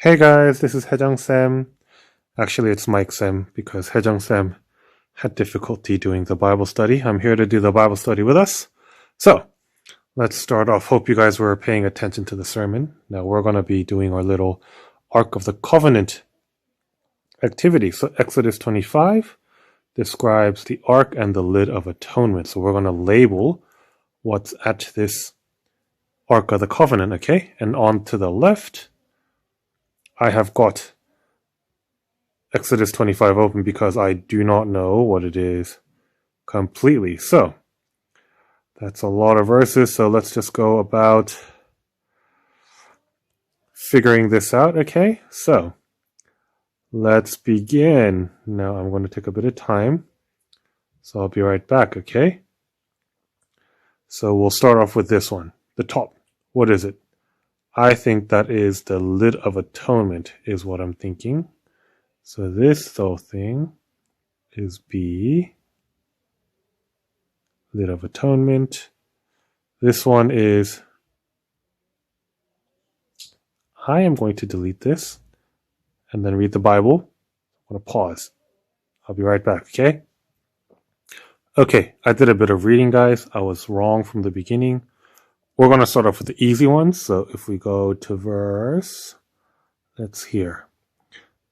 Hey guys, this is Haejang Sam. Actually, it's Mike Sam because Haejang Sam had difficulty doing the Bible study. I'm here to do the Bible study with us. So, let's start off. Hope you guys were paying attention to the sermon. Now, we're going to be doing our little Ark of the Covenant activity. So, Exodus 25 describes the Ark and the Lid of Atonement. So, we're going to label what's at this Ark of the Covenant, okay? And on to the left, I have got Exodus 25 open because I do not know what it is completely. So, that's a lot of verses. So let's just go about figuring this out, okay? So, let's begin. Now, I'm going to take a bit of time. So, I'll be right back, okay? So, we'll start off with this one. The top. What is it? I think that is the Lid of Atonement is what I'm thinking. So this whole thing is B, Lid of Atonement. This one is, I am going to delete this and then read the Bible. I'm going to pause. I'll be right back, okay? Okay, I did a bit of reading, guys. I was wrong from the beginning. We're going to start off with the easy ones. So if we go to verse, that's here,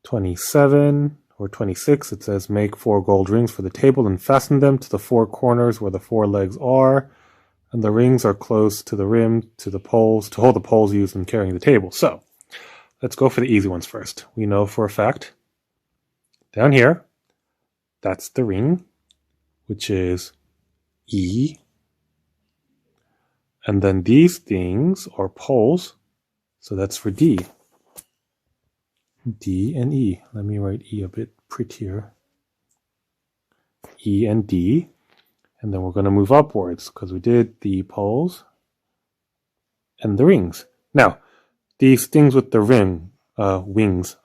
27 or 26, it says, make 4 gold rings for the table and fasten them to the 4 corners where the 4 legs are. And the rings are close to the rim, to the poles, to hold the poles used in carrying the table. So let's go for the easy ones first. We know for a fact, down here, that's the ring, which is E. And then these things are poles, so that's for D. D and E. Let me write E a bit prettier. E and D. And then we're going to move upwards because we did the poles and the rings. Now, these things with the wings,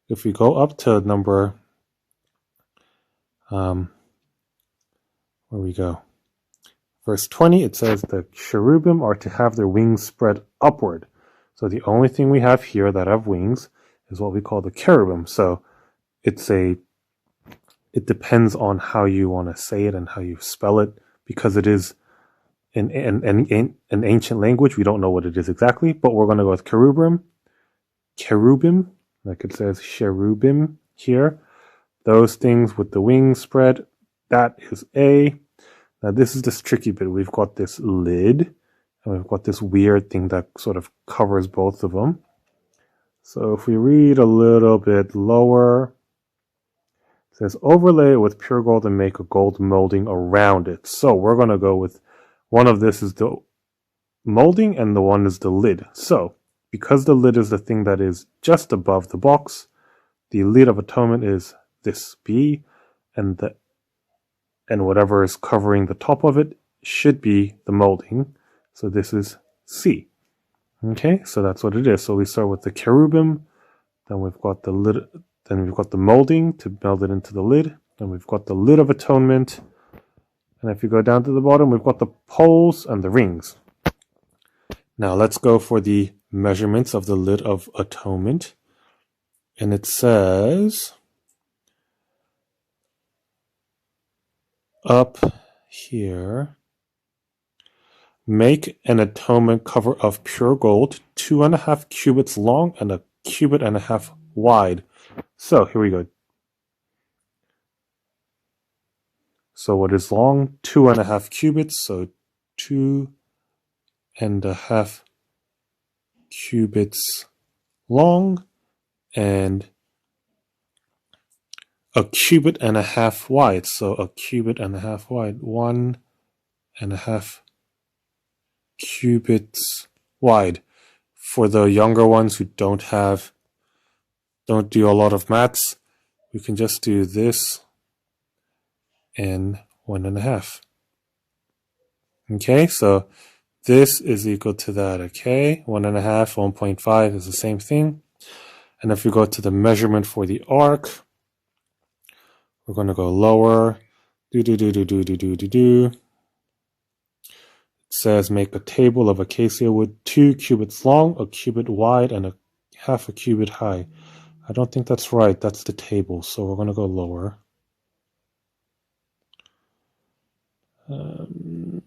if we go up to number, where we go? Verse 20, it says the cherubim are to have their wings spread upward. So the only thing we have here that have wings is what we call the cherubim. So it depends on how you want to say it and how you spell it, because it is in an ancient language. We don't know what it is exactly, but we're going to go with cherubim, like it says cherubim here. Those things with the wings spread, that is A. Now this is this tricky bit. We've got this lid, and we've got this weird thing that sort of covers both of them. So if we read a little bit lower, it says overlay it with pure gold and make a gold molding around it. So we're going to go with one of this is the molding and the one is the lid. So because the lid is the thing that is just above the box, the Lid of Atonement is this B, and whatever is covering the top of it should be the molding. So this is C. Okay, so that's what it is. So we start with the cherubim, then we've got the lid, then we've got the molding to meld it into the lid, then we've got the Lid of Atonement, and if you go down to the bottom, we've got the poles and the rings. Now let's go for the measurements of the Lid of Atonement. And it says, up here, make an atonement cover of pure gold, 2.5 cubits long and 1.5 cubits wide. So here we go. So what is long? 2.5 cubits. So 2.5 cubits long and 1.5 cubits wide. So 1.5 cubits wide. 1.5 cubits wide. For the younger ones who don't do a lot of maths, we can just do this and 1.5. Okay, so this is equal to that, okay? 1.5, 1.5 is the same thing. And if we go to the measurement for the ark, we're going to go lower. It says make a table of acacia wood 2 cubits long, 1 cubit wide, and half a cubit high. I don't think that's right. That's the table. So we're going to go lower. I'm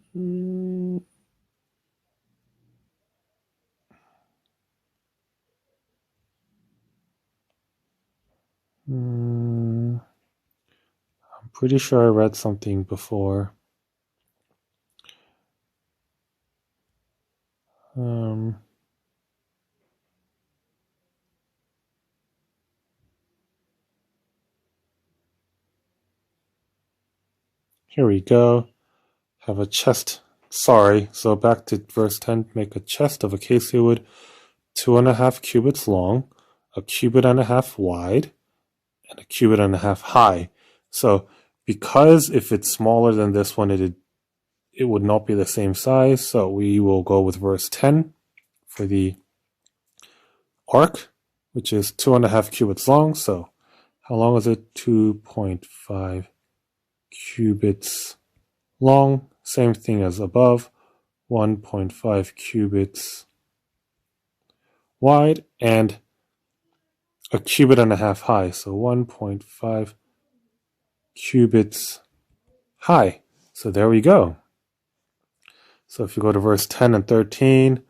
pretty sure I read something before. Here we go. Have a chest. Sorry. So back to verse 10. Make a chest of acacia wood, 2.5 cubits long, a cubit and a half wide, and a cubit and a half high. So because if it's smaller than this one, it would not be the same size. So we will go with verse 10 for the ark, which is 2.5 cubits long. So how long is it? 2.5 cubits long. Same thing as above. 1.5 cubits wide and a cubit and a half high. So 1.5 cubits high. So there we go. So if you go to verse 10 and 13,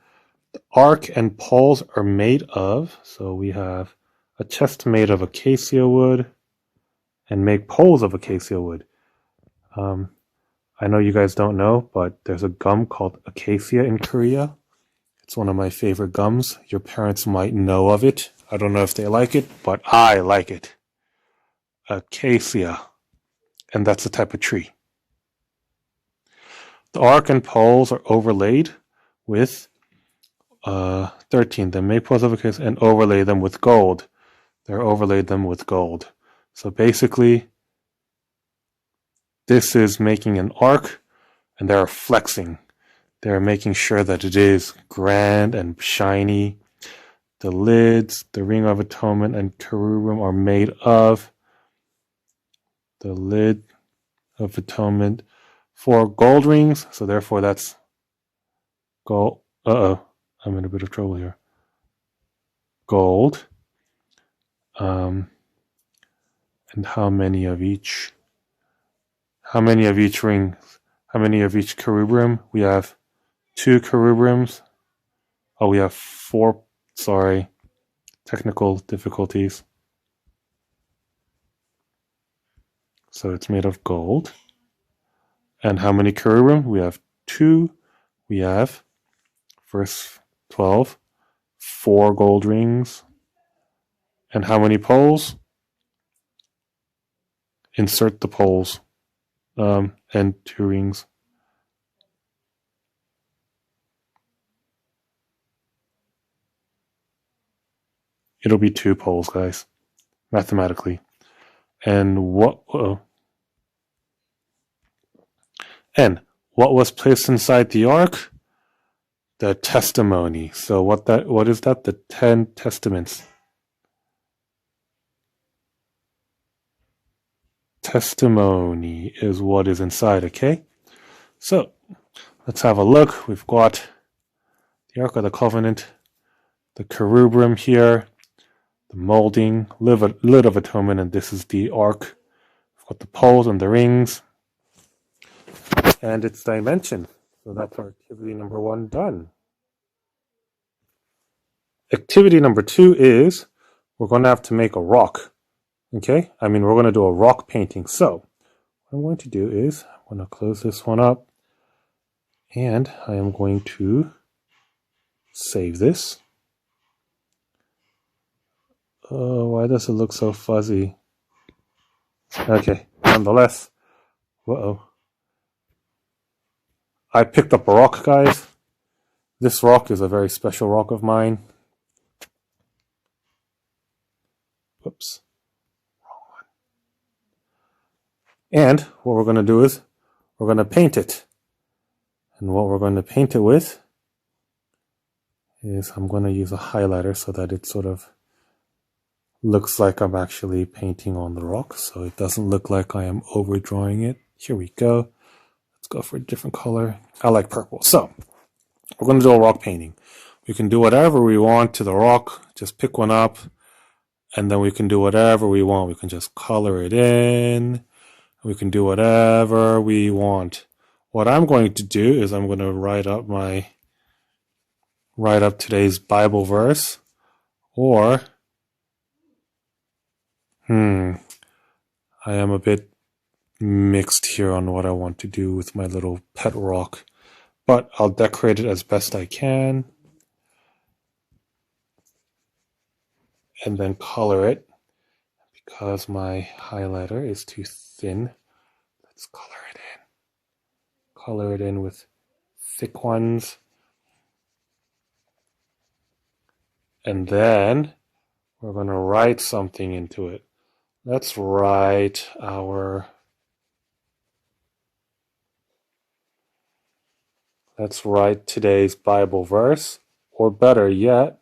the ark and poles are made of, so we have a chest made of acacia wood and make poles of acacia wood. I know you guys don't know, but there's a gum called acacia in Korea. It's one of my favorite gums. Your parents might know of it. I don't know if they like it, but I like it. Acacia. And that's a type of tree. The ark and poles are overlaid with 13. Then make poles of acacia and overlay them with gold. They're overlaid them with gold. So basically, this is making an ark, and they're flexing. They're making sure that it is grand and shiny. The lids, the ring of atonement, and cherubim are made of the lid of atonement, 4 gold rings. So therefore, that's gold. I'm in a bit of trouble here. Gold. And how many of each? How many of each ring? How many of each cherubim? We have 2 cherubims. Oh, we have 4. Sorry. Technical difficulties. So it's made of gold. And how many cherubim? We have 2. We have, verse 12, 4 gold rings. And how many poles? Insert the poles. And 2 rings. It'll be 2 poles, guys, mathematically. And what was placed inside the ark? The testimony. So what is that? The 10 testaments. Testimony is what is inside, okay? So let's have a look. We've got the Ark of the Covenant, the cherubim here, the molding, lid of atonement, and this is the ark. We've got the poles and the rings, and its dimension. So that's our activity number 1 done. Activity number 2 is we're going to have to make a rock. Okay, we're going to do a rock painting. So what I'm going to do is I'm going to close this one up, and I am going to save this. Oh, why does it look so fuzzy? Okay, nonetheless. I picked up a rock, guys. This rock is a very special rock of mine. Whoops. And what we're going to do is we're going to paint it. And what we're going to paint it with is I'm going to use a highlighter so that it sort of looks like I'm actually painting on the rock. So it doesn't look like I am overdrawing it. Here we go. Let's go for a different color. I like purple. So we're going to do a rock painting. We can do whatever we want to the rock just pick one up, and then we can do whatever we want. We can just color it in. We can do whatever we want. What I'm going to do is I'm going to write up today's Bible verse, or I am a bit mixed here on what I want to do with my little pet rock, but I'll decorate it as best I can and then color it. Because my highlighter is too thin, let's color it in. Color it in with thick ones. And then we're going to write something into it. Let's write today's Bible verse, or better yet,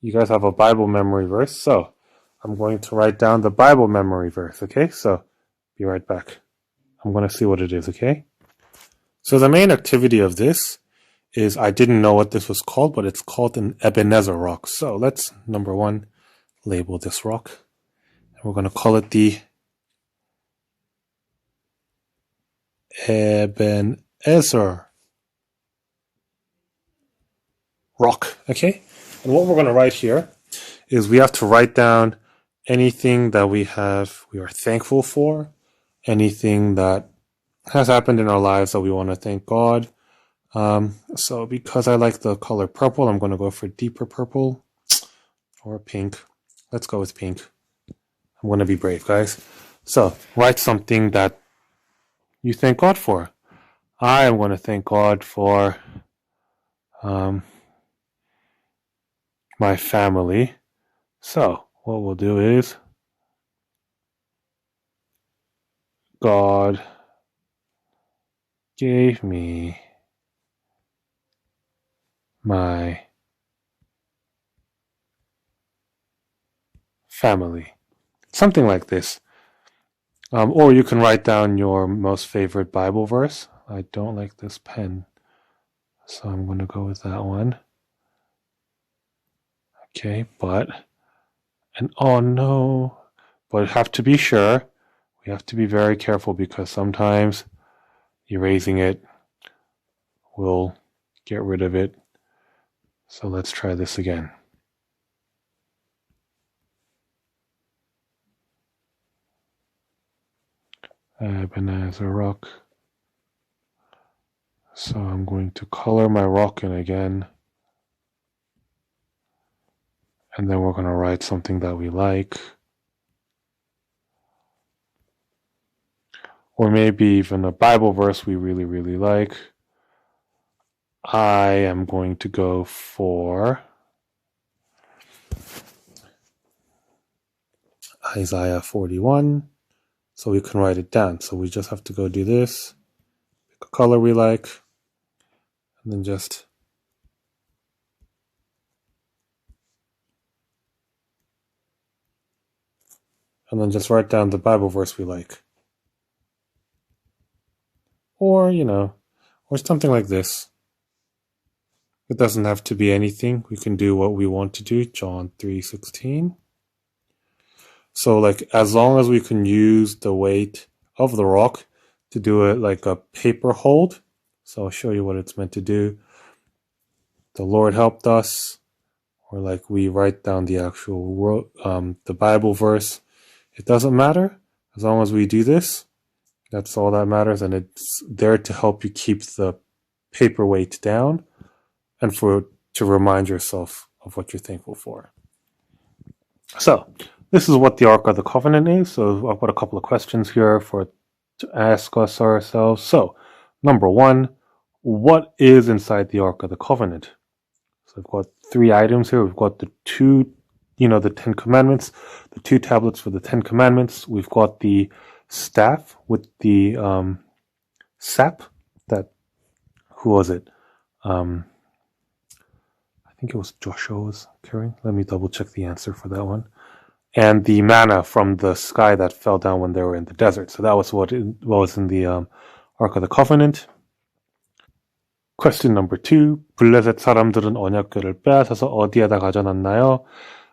you guys have a Bible memory verse, so I'm going to write down the Bible memory verse, okay? So, be right back. I'm going to see what it is, okay? So the main activity of this is, I didn't know what this was called, but it's called an Ebenezer rock. So let's, number one, label this rock. And we're going to call it the Ebenezer rock, okay? And what we're going to write here is we have to write down anything that we are thankful for, anything that has happened in our lives that we want to thank God. So because I like the color purple, I'm going to go for deeper purple or pink. Let's go with pink. I'm going to be brave, guys. So write something that you thank God for. I am going to thank God for my family. So what we'll do is, God gave me my family. Something like this. Or you can write down your most favorite Bible verse. I don't like this pen, so I'm going to go with that one. Okay, oh no, but you have to be sure. We have to be very careful because sometimes erasing it will get rid of it. So let's try this again. Ebenezer rock. So I'm going to color my rock in again. And then we're going to write something that we like. Or maybe even a Bible verse we really, really like. I am going to go for Isaiah 41. So we can write it down. So we just have to go do this. Pick a color we like. And then just write down the Bible verse we like. Or, or something like this. It doesn't have to be anything. We can do what we want to do. John 3:16. So as long as we can use the weight of the rock to do it like a paper hold. So I'll show you what it's meant to do. The Lord helped us. Or we write down the actual the Bible verse. It doesn't matter. As long as we do this, that's all that matters. And it's there to help you keep the paper weight down and to remind yourself of what you're thankful for. So this is what the Ark of the Covenant is. So I've got a couple of questions here to ask us ourselves. So number one, what is inside the Ark of the Covenant? So I've got 3 items here. We've got the 10 Commandments, the 2 tablets for the 10 Commandments. We've got the staff with the sap who was it? I think it was Joshua was carrying. Let me double check the answer for that one. And the manna from the sky that fell down when they were in the desert. So that was what was in the Ark of the Covenant. Question number 2. 블레셋 사람들은 언약궤를 빼앗아서 어디에다 가져놨나요?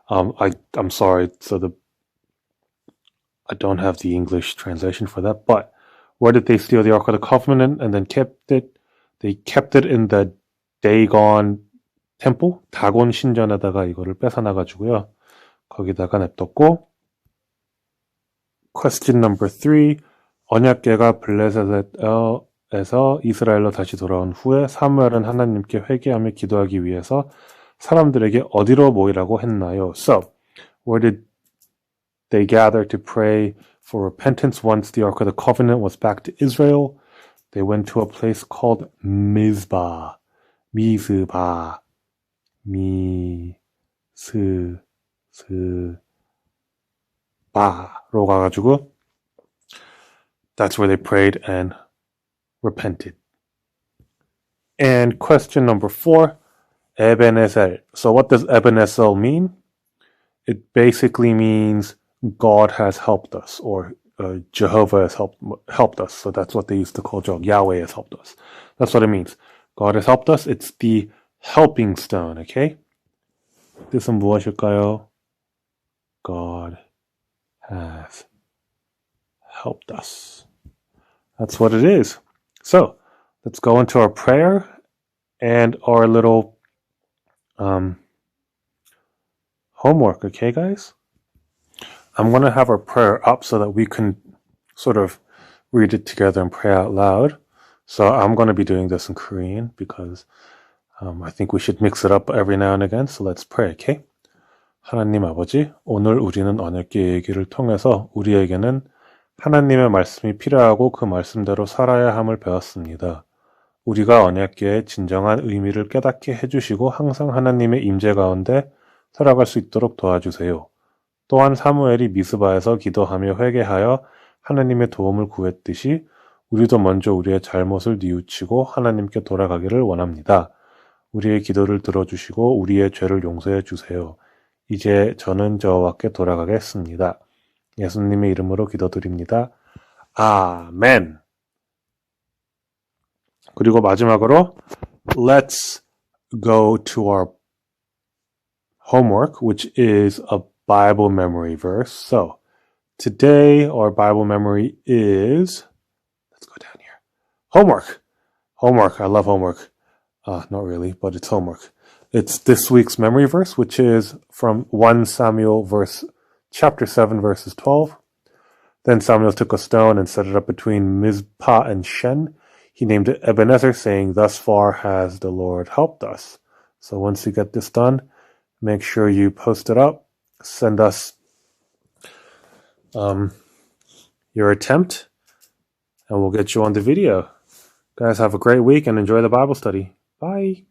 I'm sorry, I don't have the English translation for that, but where did they steal the Ark of the Covenant and then kept it? They kept it in the Dagon temple, 다곤 신전에다가 이거를 뺏어놔가지고요. 거기다가 냅뒀고. Question number 3. 언약궤가 블레셋에서 이스라엘로 다시 돌아온 후에 사무엘은 하나님께 회개하며 기도하기 위해서 사람들에게 어디로 모이라고 했나요? So, where did they gather to pray for repentance once the Ark of the Covenant was back to Israel? They went to a place called 미즈바로 가가지고 that's where they prayed and repented. And question number 4, Ebenezer. So what does Ebenezer mean? It basically means God has helped us, or Jehovah has helped us. So that's what they used to call Jehovah. Yahweh has helped us. That's what it means. God has helped us. It's the helping stone, okay? 뜻은 무엇일까요? God has helped us. That's what it is. So, let's go into our prayer and our little homework, okay, guys? I'm going to have our prayer up so that we can sort of read it together and pray out loud. So I'm going to be doing this in Korean because I think we should mix it up every now and again. So let's pray, okay? 하나님 아버지, 오늘 우리는 언약궤 얘기를 통해서 우리에게는 하나님의 말씀이 필요하고 그 말씀대로 살아야 함을 배웠습니다. 우리가 언약궤의 진정한 의미를 깨닫게 해주시고 항상 하나님의 임재 가운데 살아갈 수 있도록 도와주세요. 또한 사무엘이 미스바에서 기도하며 회개하여 하나님의 도움을 구했듯이 우리도 먼저 우리의 잘못을 뉘우치고 하나님께 돌아가기를 원합니다. 우리의 기도를 들어주시고 우리의 죄를 용서해 주세요. 이제 저는 저와께 돌아가겠습니다. 예수님의 이름으로 기도드립니다. 아멘. 그리고 마지막으로 let's go to our homework, which is a Bible memory verse. So today our Bible memory is, let's go down here. Homework. I love homework. Not really, but it's homework. It's this week's memory verse, which is from 1 Samuel chapter 7, verses 12. Then Samuel took a stone and set it up between Mizpah and Shen. He named it Ebenezer, saying, "Thus far has the Lord helped us." So once you get this done, make sure you post it up. Send us your attempt, and we'll get you on the video. Guys, have a great week and enjoy the Bible study. Bye.